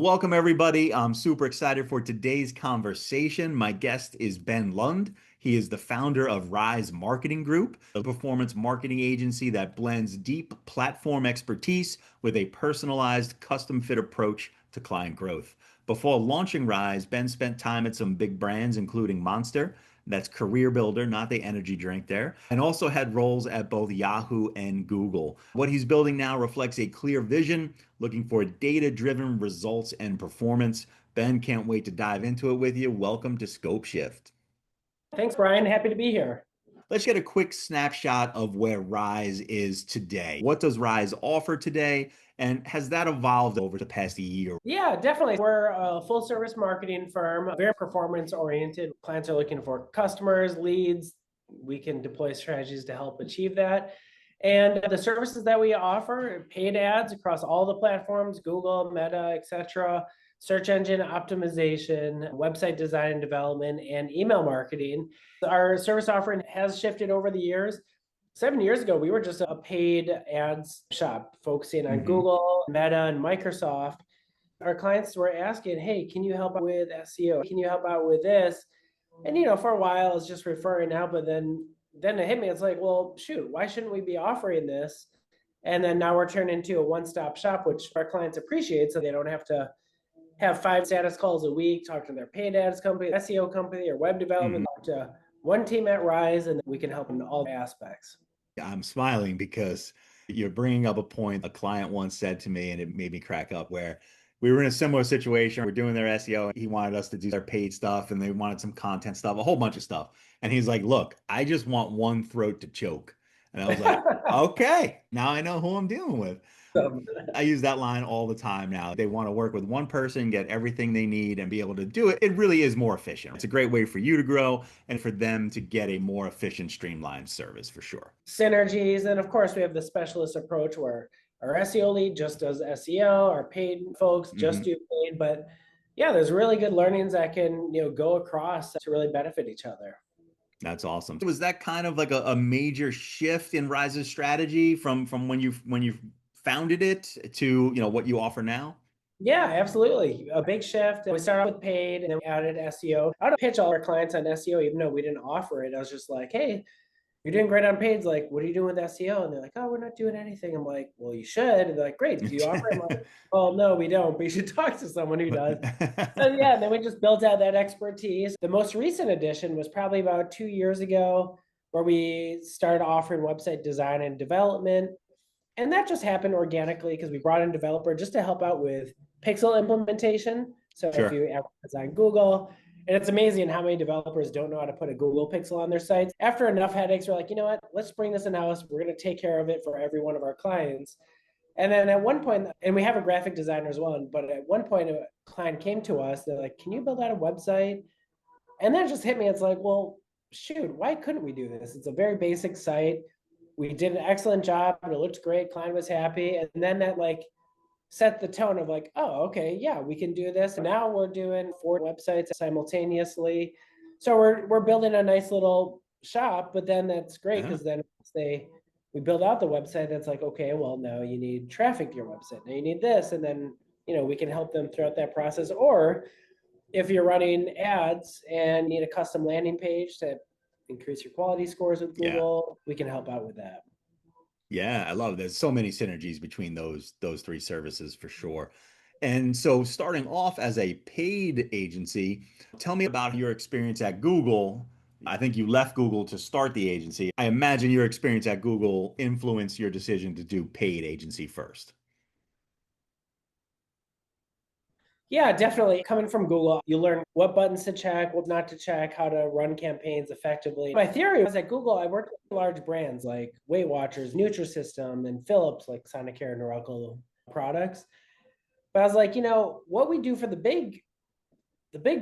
Welcome, everybody. I'm super excited for today's conversation. My guest is Ben Lund. He is the founder of Rise Marketing Group, a performance marketing agency that blends deep platform expertise with a personalized, custom fit approach to client growth. Before launching Rise, Ben spent time at some big brands, including Monster. That's Career Builder, not the energy drink there, and also had roles at both Yahoo and Google. What he's building now reflects a clear vision, looking for data-driven results and performance. Ben, can't wait to dive into it with you. Welcome to Scope Shift. Thanks, Brian. Happy to be here. Let's get a quick snapshot of where Rise is today. What does Rise offer today? And has that evolved over the past year? Yeah, definitely. We're a full service marketing firm, very performance oriented. Clients are looking for customers, leads. We can deploy strategies to help achieve that. And the services that we offer, paid ads across all the platforms, Google, Meta, etc., search engine optimization, website design and development, and email marketing. Our service offering has shifted over the years. 7 years ago, we were just a paid ads shop focusing on Google, Meta, and Microsoft. Our clients were asking, hey, can you help out with SEO? Can you help out with this? And, for a while, it's just referring out, but then it hit me. It's like, well, shoot, why shouldn't we be offering this? And then now we're turning into a one-stop shop, which our clients appreciate, so they don't have to have 5 status calls a week, talk to their paid ads company, SEO company, or web development, talk to one team at Rise, and we can help in all aspects. I'm smiling because you're bringing up a point a client once said to me, and it made me crack up, where we were in a similar situation. We're doing their SEO. He wanted us to do their paid stuff, and they wanted some content stuff, a whole bunch of stuff. And he's like, look, I just want one throat to choke. And I was like, okay, now I know who I'm dealing with. I use that line all the time now. They want to work with one person, get everything they need, and be able to do it. It really is more efficient. It's a great way for you to grow and for them to get a more efficient, streamlined service for sure. Synergies. And of course, we have the specialist approach where our SEO lead just does SEO, our paid folks just do paid. But yeah, there's really good learnings that can go across to really benefit each other. That's awesome. Was that kind of like a major shift in Rise's strategy from when you founded it to what you offer now? Yeah, absolutely. A big shift. We started with paid and then we added SEO. I would pitch all our clients on SEO, even though we didn't offer it. I was just like, hey, you're doing great on paid. Like, what are you doing with SEO? And they're like, oh, we're not doing anything. I'm like, well, you should. And they're like, great. Do you offer it? I'm like, well, no, we don't, but you should talk to someone who does. And yeah, then we just built out that expertise. The most recent addition was probably about 2 years ago, where we started offering website design and development. And that just happened organically because we brought in a developer just to help out with pixel implementation. So if you advertise on Google, and it's amazing how many developers don't know how to put a Google pixel on their sites. After enough headaches, we're like, you know what? Let's bring this in-house. We're going to take care of it for every one of our clients. And then at one point, and we have a graphic designer as well, but at one point, a client came to us. They're like, can you build out a website? And then it just hit me. It's like, well, shoot, why couldn't we do this? It's a very basic site. We did an excellent job. It looked great. Client was happy. And then that set the tone of like, oh, okay, yeah, we can do this. And now we're doing 4 websites simultaneously. So we're building a nice little shop, but then that's great because then we build out the website. That's like, okay, well, now you need traffic to your website. Now you need this. And then, we can help them throughout that process. Or if you're running ads and need a custom landing page to increase your quality scores with Google, we can help out with that. Yeah, I love it. There's so many synergies between those 3 services for sure. And so starting off as a paid agency, tell me about your experience at Google. I think you left Google to start the agency. I imagine your experience at Google influenced your decision to do paid agency first. Yeah, definitely. Coming from Google, you learn what buttons to check, what not to check, how to run campaigns effectively. My theory was at Google, I worked with large brands like Weight Watchers, Nutrisystem, and Philips, like Sonicare and Oracle products. But I was like, what we do for the big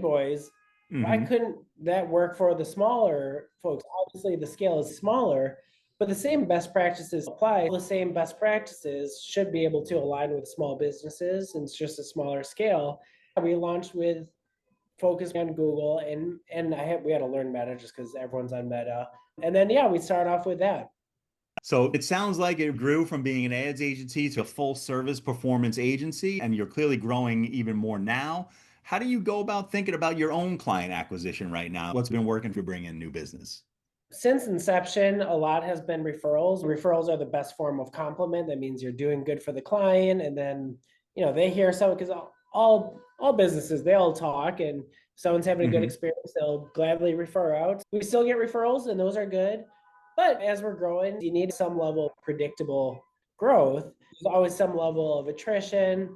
boys, why couldn't that work for the smaller folks? Obviously, the scale is smaller, but the same best practices apply. The same best practices should be able to align with small businesses, and it's just a smaller scale. We launched with focus on Google, and we had to learn Meta just because everyone's on Meta. And then we start off with that. So it sounds like it grew from being an ads agency to a full service performance agency, and you're clearly growing even more now. How do you go about thinking about your own client acquisition right now? What's been working to bring in new business? Since inception, a lot has been referrals. Referrals are the best form of compliment. That means you're doing good for the client, and then they hear someone because all businesses they all talk, and if someone's having a good Hmm. experience, they'll gladly refer out. We still get referrals, and those are good. But as we're growing, you need some level of predictable growth. There's always some level of attrition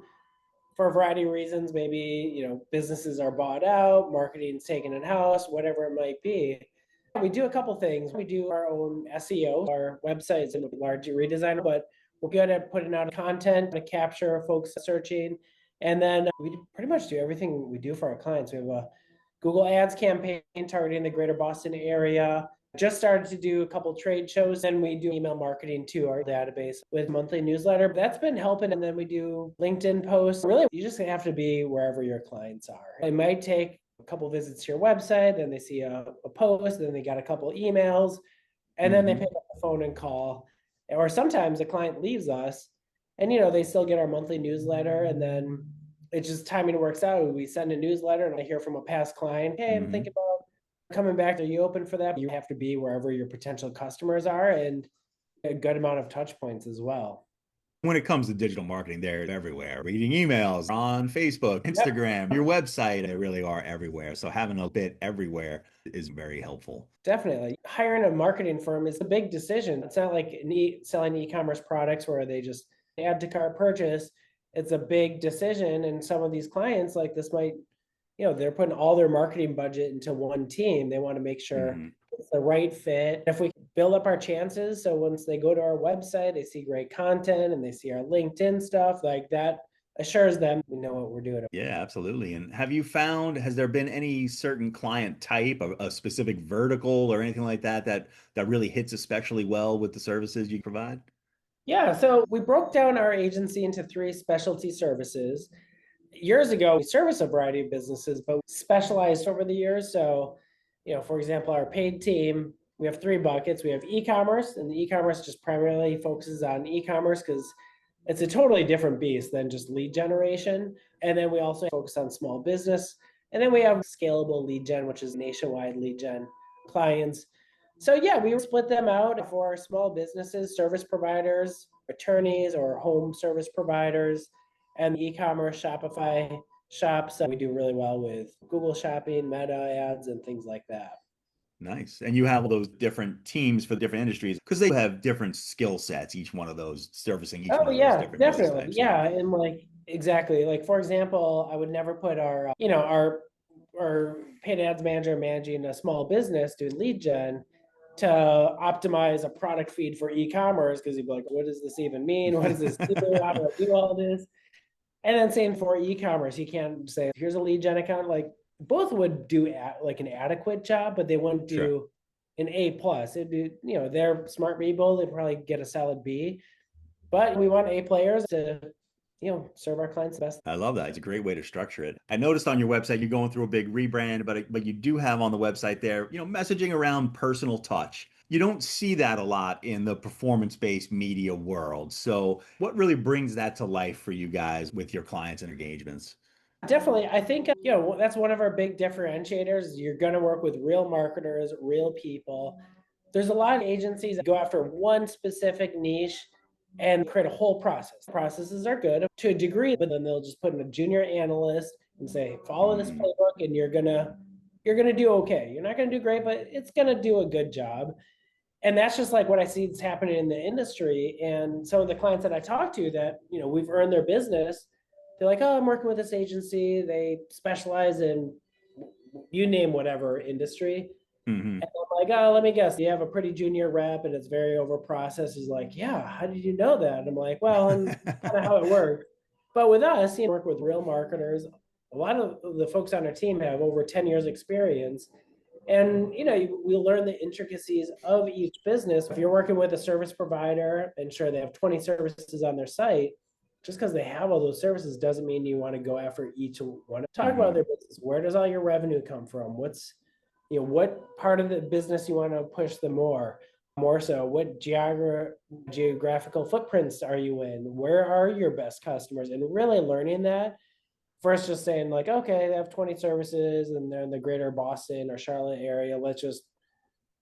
for a variety of reasons. Maybe businesses are bought out, marketing's taken in house, whatever it might be. We do a couple things. We do our own SEO. Our website's a large redesign, but we're good at putting out content to capture folks searching. And then we pretty much do everything we do for our clients. We have a Google Ads campaign targeting the greater Boston area. Just started to do a couple trade shows, and we do email marketing to our database with monthly newsletter. That's been helping. And then we do LinkedIn posts. Really, you just have to be wherever your clients are. It might take a couple visits to your website, then they see a post, then they got a couple emails, and then they Hmm. pick up the phone and call. Or sometimes a client leaves us and they still get our monthly newsletter, and then it's just timing works out. We send a newsletter and I hear from a past client, hey, I'm thinking Hmm. about coming back. Are you open for that? You have to be wherever your potential customers are and a good amount of touch points as well. When it comes to digital marketing, they're everywhere. Reading emails on Facebook, Yep. Instagram, your website, they really are everywhere. So having a bit everywhere is very helpful. Definitely. Hiring a marketing firm is a big decision. It's not like selling e-commerce products where they just add to cart purchase. It's a big decision. And some of these clients, like this might, they're putting all their marketing budget into one team. They want to make sure Hmm. it's the right fit. If we build up our chances, so once they go to our website, they see great content and they see our LinkedIn stuff, like that assures them we know what we're doing. Yeah, absolutely. And have you found, has there been any certain client type, a specific vertical or anything like that that really hits especially well with the services you provide? Yeah, so we broke down our agency into three specialty services. Years ago, we service a variety of businesses, but we specialized over the years. So, for example, our paid team, we have three buckets. We have e-commerce, and the e-commerce just primarily focuses on e-commerce because it's a totally different beast than just lead generation. And then we also focus on small business. And then we have scalable lead gen, which is nationwide lead gen clients. So yeah, we split them out for our small businesses, service providers, attorneys, or home service providers, and e-commerce Shopify shops. We do really well with Google Shopping, Meta ads, and things like that. Nice. And you have all those different teams for different industries because they have different skill sets, each one of those servicing each one Oh of those yeah, different business definitely. types. Yeah. Yeah, and like exactly. Like for example, I would never put our paid ads manager managing a small business doing lead gen to optimize a product feed for e-commerce because he'd be like, what does this even mean? What does this do? How do I do all this? And then same for e-commerce. You can't say, here's a lead gen account. Like both would do like an adequate job, but they wouldn't Sure. do an A plus. It'd be, they're smart people. They'd probably get a solid B. But we want A players to, serve our clients the best. I love that. It's a great way to structure it. I noticed on your website you're going through a big rebrand, but you do have on the website there, messaging around personal touch. You don't see that a lot in the performance-based media world. So, what really brings that to life for you guys with your clients and engagements? Definitely. I think, that's one of our big differentiators. You're going to work with real marketers, real people. There's a lot of agencies that go after one specific niche and create a whole process. Processes are good to a degree, but then they'll just put in a junior analyst and say, follow this Hmm. playbook and you're gonna do okay. You're not gonna do great, but it's gonna do a good job. And that's just like what I see is happening in the industry. And some of the clients that I talk to that, we've earned their business, they're like, oh, I'm working with this agency. They specialize in you name whatever industry. Hmm. And I'm like, oh, let me guess. You have a pretty junior rep and it's very over processed. He's like, yeah, how did you know that? And I'm like, well, and kind of how it works. But with us, work with real marketers. A lot of the folks on our team have over 10 years experience. And we learn the intricacies of each business. If you're working with a service provider and sure they have 20 services on their site, just because they have all those services doesn't mean you want to go after each one. Talk about Hmm. their business. Where does all your revenue come from? What part of the business you want to push the more? more so what geographical footprints are you in? Where are your best customers? And really learning that versus just saying like, okay, they have 20 services and they're in the greater Boston or Charlotte area. Let's just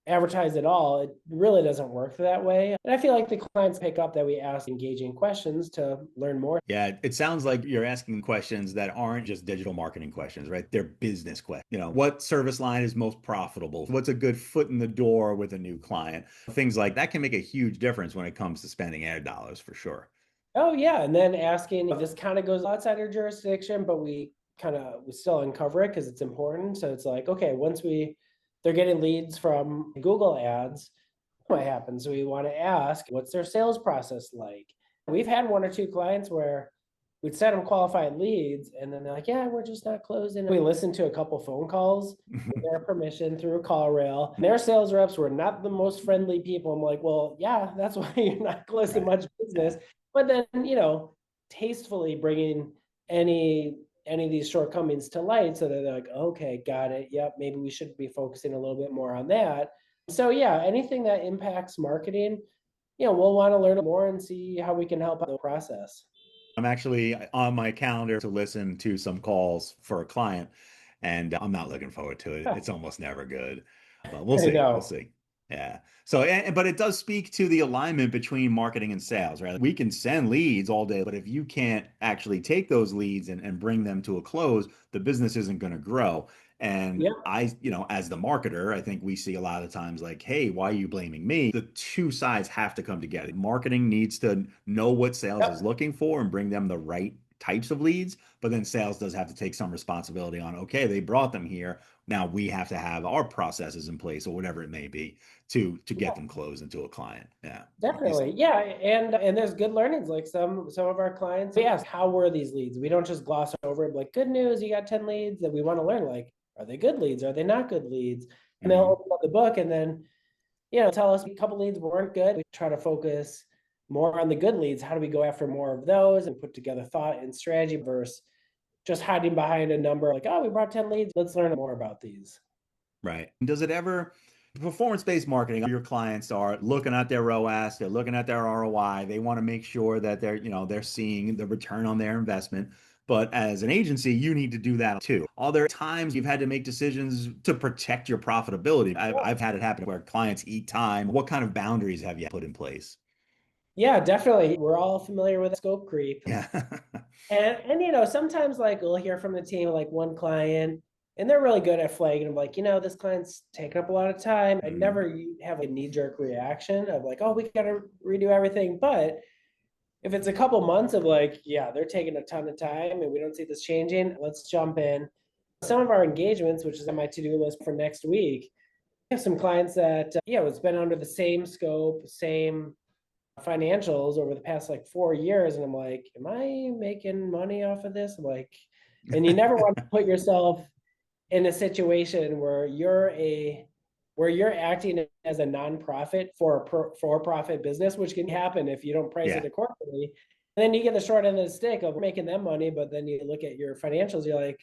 advertise it all. It really doesn't work that way. And I feel like the clients pick up that we ask engaging questions to learn more. Yeah, it sounds like you're asking questions that aren't just digital marketing questions, right? They're business questions. What service line is most profitable? What's a good foot in the door with a new client? Things like that can make a huge difference when it comes to spending ad dollars for sure. Oh yeah, and then asking if this kind of goes outside our jurisdiction, but we still uncover it because it's important. So it's like, okay, they're getting leads from Google Ads, what happens? We want to ask, what's their sales process like? We've had one or two clients where we'd send them qualified leads, and then they're like, yeah, we're just not closing. We listened to a couple phone calls with their permission through a call rail. Their sales reps were not the most friendly people. I'm like, well, yeah, that's why you're not closing Right. much business. Yeah. But then, tastefully bringing any of these shortcomings to light so that they're like, okay, got it. Yep, maybe we should be focusing a little bit more on that. So yeah, anything that impacts marketing, we'll want to learn more and see how we can help out the process. I'm actually on my calendar to listen to some calls for a client, and I'm not looking forward to it. It's almost never good, but we'll I see. We'll know. see. Yeah. So, but it does speak to the alignment between marketing and sales, right? We can send leads all day, but if you can't actually take those leads and bring them to a close, the business isn't going to grow. And Yep. as the marketer, I think we see a lot of times like, hey, why are you blaming me? The two sides have to come together. Marketing needs to know what sales is Yep. looking for and bring them the right types of leads, but then sales does have to take some responsibility on, okay, they brought them here. Now we have to have our processes in place or whatever it may be to get them closed into a client. Yeah. Definitely. Yeah. And there's good learnings. Like some of our clients, we ask, how were these leads? We don't just gloss over it, like, good news, you got 10 leads. That we want to learn, like, are they good leads? Are they not good leads? And they'll Mhm. open up the book and then, tell us a couple leads weren't good. We try to focus more on the good leads. How do we go after more of those and put together thought and strategy versus just hiding behind a number like, oh, we brought 10 leads. Let's learn more about these. Right. Does it ever, performance-based marketing, your clients are looking at their ROAS, they're looking at their ROI, they want to make sure that they're seeing the return on their investment. But as an agency, you need to do that too. Are there times you've had to make decisions to protect your profitability? I've had it happen where clients eat time. What kind of boundaries have you put in place? Yeah, definitely. We're all familiar with scope creep. Yeah. And sometimes like we'll hear from the team like one client, and they're really good at flagging of like, this client's taking up a lot of time. I Mhm. never have a knee-jerk reaction of like, oh, we gotta redo everything. But if it's a couple months of like, yeah, they're taking a ton of time and we don't see this changing, let's jump in. Some of our engagements, which is on my to-do list for next week, we have some clients that, it's been under the same scope, same financials over the past like 4 years. And I'm like, am I making money off of this? I'm like, and you never want to put yourself in a situation where you're acting as a nonprofit for a for-profit business, which can happen if you don't price it Yeah. accordingly. And then you get the short end of the stick of making them money, but then you look at your financials, you're like,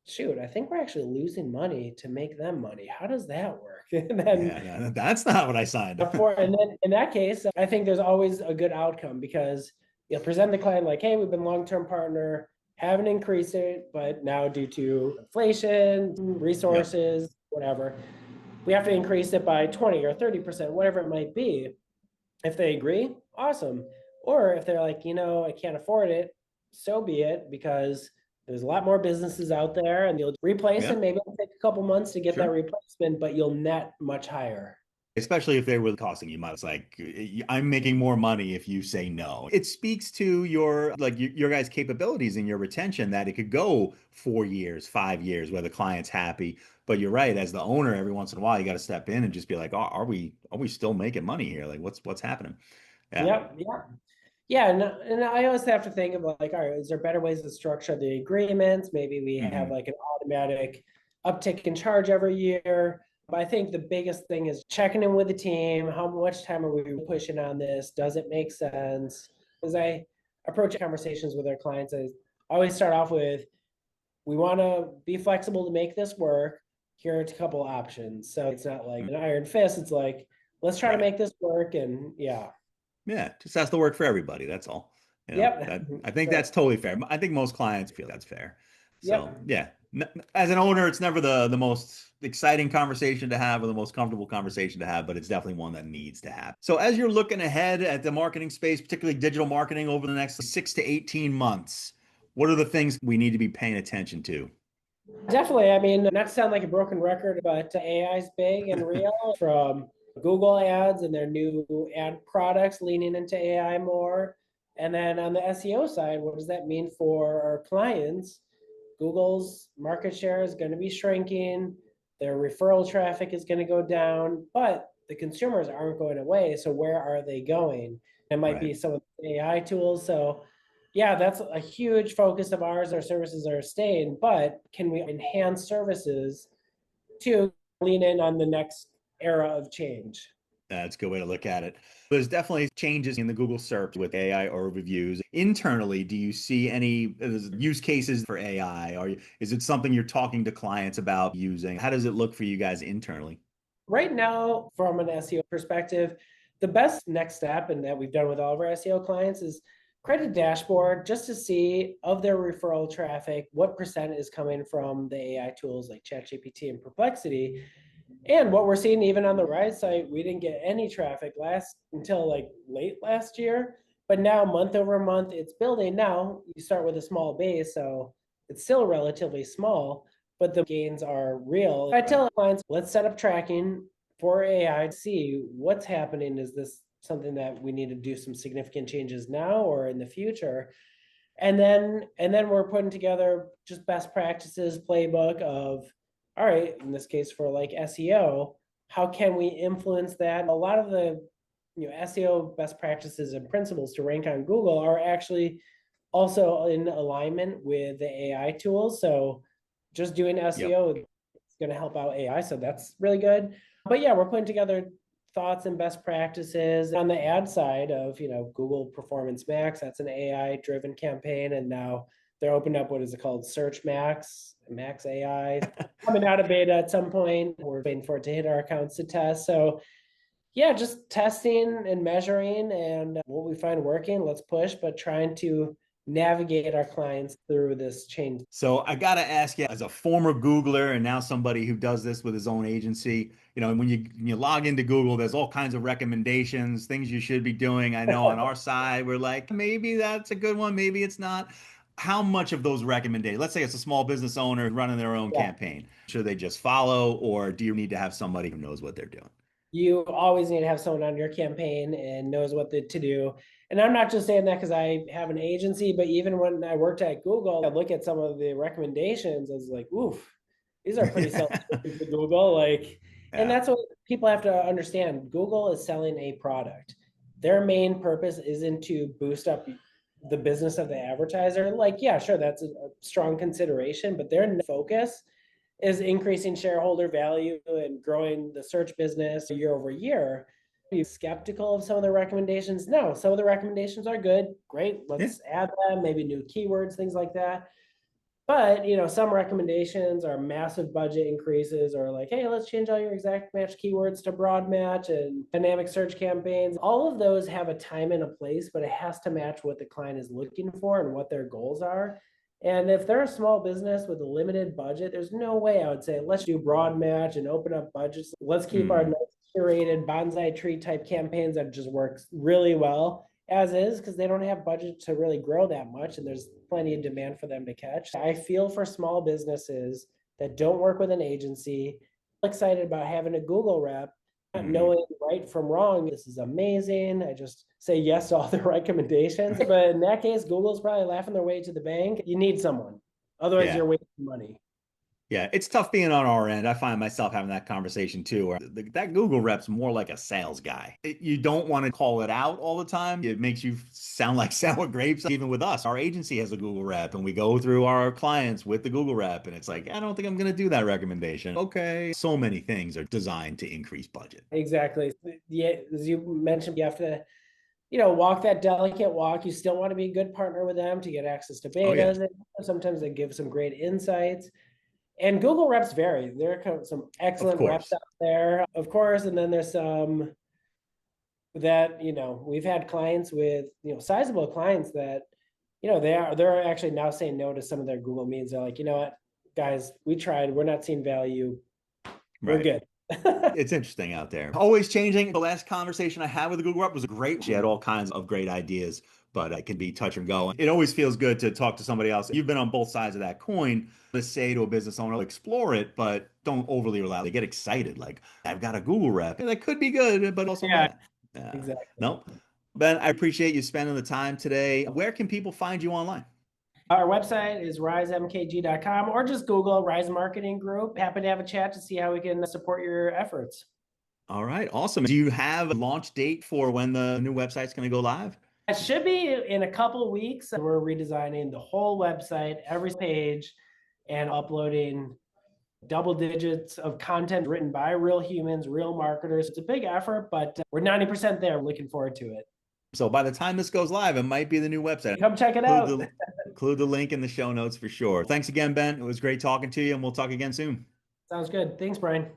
shoot, I think we're actually losing money to make them money. How does that work? And then Yeah. No, that's not what I signed. and then in that case, I think there's always a good outcome because you'll present the client like, hey, we've been long-term partner, haven't increased it, but now due to inflation, Yep. resources, whatever, we have to increase it by 20 or 30%, whatever it might be. If they agree, awesome. Or if they're like, I can't afford it, so be it, because there's a lot more businesses out there and you'll replace Yeah. it. Maybe it'll take a couple months to get that Sure. replacement, but you'll net much higher. Especially if they were costing you money. It's like I'm making more money if you say no. It speaks to your guys' capabilities and your retention that it could go 4 years, 5 years where the client's happy. But you're right, as the owner, every once in a while you got to step in and just be like, oh, are we still making money here? Like what's happening? Yeah. Yep. Yeah. Yeah. And I always have to think of like, all right, is there better ways to structure the agreements? Maybe we have Hmm. like an automatic uptick in charge every year. But I think the biggest thing is checking in with the team. How much time are we pushing on this? Does it make sense? As I approach conversations with our clients, I always start off with, we want to be flexible to make this work. Here are a couple options. So it's not like an iron fist. It's like, let's try to Right. make this work. And yeah. Yeah, just has to work for everybody. That's all. Yep. That I think Right. that's totally fair. I think most clients feel that's fair. So Yep. yeah, as an owner, it's never the most exciting conversation to have or the most comfortable conversation to have, but it's definitely one that needs to happen. So as you're looking ahead at the marketing space, particularly digital marketing over the next 6 to 18 months, what are the things we need to be paying attention to? Definitely. I mean, not to sound like a broken record, but AI is big and real from Google Ads and their new ad products leaning into AI more. And then on the SEO side, what does that mean for our clients? Google's market share is going to be shrinking, their referral traffic is going to go down, but the consumers aren't going away. So where are they going? It might Right. be some of the AI tools. So yeah, that's a huge focus of ours. Our services are staying, but can we enhance services to lean in on the next era of change? That's a good way to look at it. There's definitely changes in the Google search with AI overviews. Internally, do you see any use cases for AI? Is it something you're talking to clients about using? How does it look for you guys internally? Right now, from an SEO perspective, the best next step, and that we've done with all of our SEO clients, is create a dashboard just to see of their referral traffic, what percent is coming from the AI tools like ChatGPT and Perplexity. And what we're seeing even on the Rise site, we didn't get any traffic last until like late last year. But now month over month, it's building. Now you start with a small base, so it's still relatively small, but the gains are real. I Right. tell clients, let's set up tracking for AI to see what's happening. Is this something that we need to do some significant changes now or in the future? And then we're putting together just best practices playbook of, all right, in this case for like SEO, how can we influence that? A lot of the SEO best practices and principles to rank on Google are actually also in alignment with the AI tools. So just doing Yep. SEO is going to help out AI. So that's really good. But yeah, we're putting together thoughts and best practices on the ad side of Google Performance Max. That's an AI driven campaign, and now they're opening up what is it called, Search Max AI, coming out of beta at some point. We're waiting for it to hit our accounts to test. So yeah, just testing and measuring, and what we find working, let's push, but trying to navigate our clients through this change. So I got to ask you, as a former Googler and now somebody who does this with his own agency, when you log into Google, there's all kinds of recommendations, things you should be doing. I know on our side, we're like, maybe that's a good one, maybe it's not. How much of those recommendations, let's say it's a small business owner running their own Yeah. campaign, should they just follow, or do you need to have somebody who knows what they're doing? You always need to have someone on your campaign and knows what to do. And I'm not just saying that because I have an agency, but even when I worked at Google, I look at some of the recommendations. I was like, oof, these are pretty self to Google. Like, and Yeah. that's what people have to understand. Google is selling a product. Their main purpose isn't to boost up the business of the advertiser. Like, yeah, sure, that's a strong consideration, but their focus is increasing shareholder value and growing the search business year over year. Are you skeptical of some of the recommendations? No, some of the recommendations are good. Great. Yeah. Let's add them, maybe new keywords, things like that. But some recommendations are massive budget increases, or like, hey, let's change all your exact match keywords to broad match and dynamic search campaigns. All of those have a time and a place, but it has to match what the client is looking for and what their goals are. And if they're a small business with a limited budget, there's no way I would say, let's do broad match and open up budgets. Let's keep our Hmm. nice curated bonsai tree type campaigns that just works really well as is, because they don't have budget to really grow that much and there's plenty of demand for them to catch. I feel for small businesses that don't work with an agency, excited about having a Google rep, not Hmm. knowing right from wrong. This is amazing. I just say yes to all the recommendations. But in that case, Google's probably laughing their way to the bank. You need someone. Otherwise, Yeah. you're wasting money. Yeah, it's tough being on our end. I find myself having that conversation too, where that Google rep's more like a sales guy. You don't want to call it out all the time. It makes you sound like sour grapes. Even with us, our agency has a Google rep, and we go through our clients with the Google rep, and it's like, I don't think I'm going to do that recommendation. Okay. So many things are designed to increase budget. Exactly. Yeah, as you mentioned, you have to walk that delicate walk. You still want to be a good partner with them to get access to Oh, yeah. betas. And sometimes they give some great insights. And Google reps vary. There are some Of excellent reps course. out there, of course, and then there's some that, we've had clients with, sizable clients that, they're actually now saying no to some of their Google Meets. They're like, you know what, guys, we tried, we're not seeing value. We're Right. good. It's interesting out there. Always changing. The last conversation I had with the Google rep was great. She had all kinds of great ideas, but it can be touch and go. It always feels good to talk to somebody else. You've been on both sides of that coin. Let's say to a business owner, explore it, but don't overly rely. They get excited, like, I've got a Google rep. That could be good, but also Yeah, not. exactly. No. Ben, I appreciate you spending the time today. Where can people find you online? Our website is risemkg.com, or just Google Rise Marketing Group. Happy to have a chat to see how we can support your efforts. All right, awesome. Do you have a launch date for when the new website's going to go live? It should be in a couple of weeks. We're redesigning the whole website, every page, and uploading double digits of content written by real humans, real marketers. It's a big effort, but we're 90% there. Looking forward to it. So by the time this goes live, it might be the new website. Come check it Include out. the, include the link in the show notes for sure. Thanks again, Ben. It was great talking to you, and we'll talk again soon. Sounds good. Thanks, Brian.